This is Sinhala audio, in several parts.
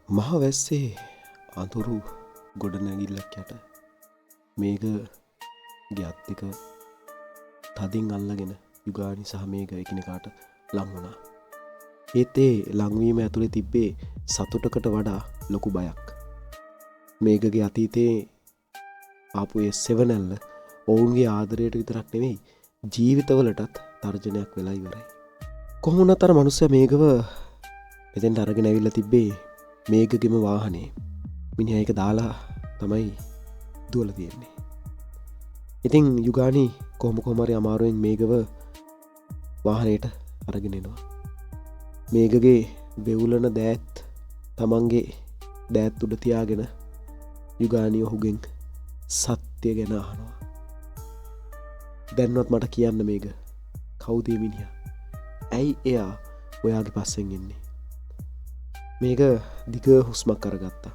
මහ වැස්සේ අඳුරු ගොඩනැගිල්ලක් යට මේක ගැත් එක තදින් අල්ලගෙන යුගානි සහ මේක එකිනෙකාට ලං වුණා. ඒත් ඒ ලංවීම ඇතුලේ තිබ්බේ සතුටකට වඩා ලොකු බයක්. මේකගේ අතීතයේ ආපු ඒ සෙවණැල්ල ඔවුන්ගේ ආදරයට විතරක් නෙවෙයි ජීවිතවලටත් තර්ජනයක් වෙලා ඉවරයි. කොහොම වුණත් අර මිනිස්සයා මේකව මෙතෙන්ට අරගෙන ඇවිල්ලා තිබ්බේ මේකගෙම වාහනේ. මිනිහා ඒක දාලා තමයි දුවලා තියෙන්නේ. ඉතින් යුගානි කොහොම හරි අමාරුවෙන් මේකව වාහනේට අරගෙන එනවා. මේකගේ බෙවුලන දෑත් තමන්ගේ දෑත් උඩ තියාගෙන යුගානි ඔහුගෙන් සත්‍ය ගැන අහනවා. දැන්වත් මට කියන්න මේක කවුද මේ මිනිහා? ඇයි එයා ඔයාගේ පස්සෙන් එන්නේ? මේක දිග හුස්මක් අරගත්තා.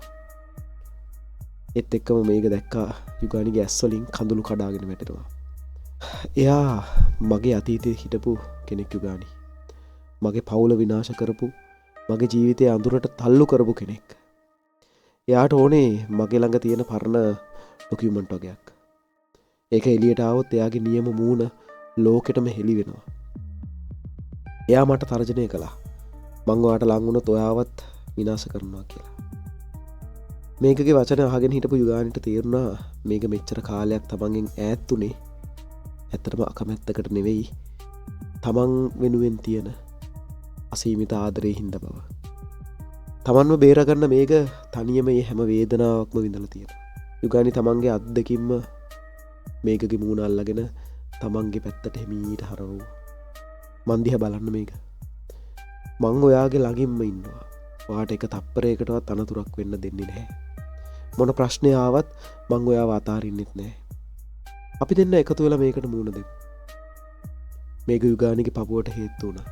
ඒත් එක්කම මේක දැක්කා යුගානිගේ ඇස් වලින් කඳුළු කඩාගෙන වැටෙනවා. එයා මගේ අතීතයේ හිටපු කෙනෙක් යුගානි. මගේ පවුල විනාශ කරපු, මගේ ජීවිතය අඳුරට තල්ලු කරපු කෙනෙක්. එයාට ඕනේ මගේ ළඟ තියෙන පරණ ඩොකියුමන්ට් වගේක්. ඒක එළියට ආවොත් එයාගේ නියම මූණ ලෝකෙටම හෙළි වෙනවා. එයා මට තර්ජනය කළා. මං ඔයාට ලං වුණොත් ඔයාවත් විනාශ කරනවා කියලා. මේකගේ වචන අහගෙන හිටපු යුගානිට තේරුණා මේක මෙච්චර කාලයක් තමන්ගෙන් ඈත් උනේ ඇත්තටම අකමැත්තකට නෙවෙයි තමන් වෙනුවෙන් තියෙන අසීමිත ආදරේ හින්දා බව. තමන්ව බේරගන්න මේක තනියම මේ හැම වේදනාවක්ම විඳලා තියෙනවා. යුගානි තමන්ගේ අත් දෙකින්ම මේකගේ මූණ අල්ලගෙන තමන්ගේ පැත්තට හිමීට හරවුවා. මන් දිහා බලන්න මේක. මං ඔයාගේ ළඟින්ම ඉන්නවා. ඔයාට එක තප්පරයකටවත් අනතුරක් වෙන්න දෙන්නේ නැහැ. මොන ප්‍රශ්නය ආවත් මං ඔයාව අතාරින්නෙත් නැහැ. අපි දෙන්න එකතු වෙලා මේකට මුහුණ දෙමු. මේක යුගානිගේ පපුවට හේතු වුණා.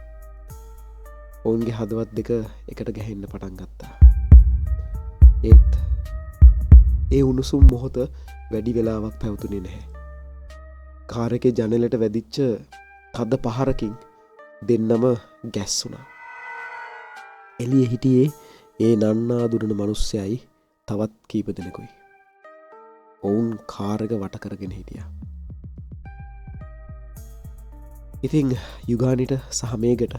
ඔවුන්ගේ හදවත් දෙක එකට ගැහෙන්න පටන් ගත්තා. ඒත් ඒ උණුසුම් මොහොත වැඩි වෙලාවක් පැවතුනේ නැහැ. කාර් එකේ ජනෙලට වැදිච්ච තද පහරකින් දෙන්නම ගැස්සුණා. එළියේ හිටියේ ඒ නන්නා දුරන මිනිස්සයයි තවත් කීප දෙනෙකුයි. ඔවුන් කාර් එක වට කරගෙන හිටියා. ඉතින් යුගානිට සහ මේකට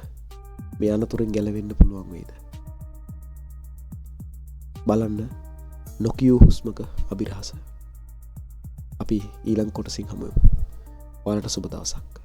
මේ අනතුරෙන් ගැලවෙන්න පුළුවන් වේද? බලන්න නොකියූ හුස්මක අභිරහස. අපි ඊළඟ කොටසින් හමු වෙමු. ඔයාලට සුබ දවසක්.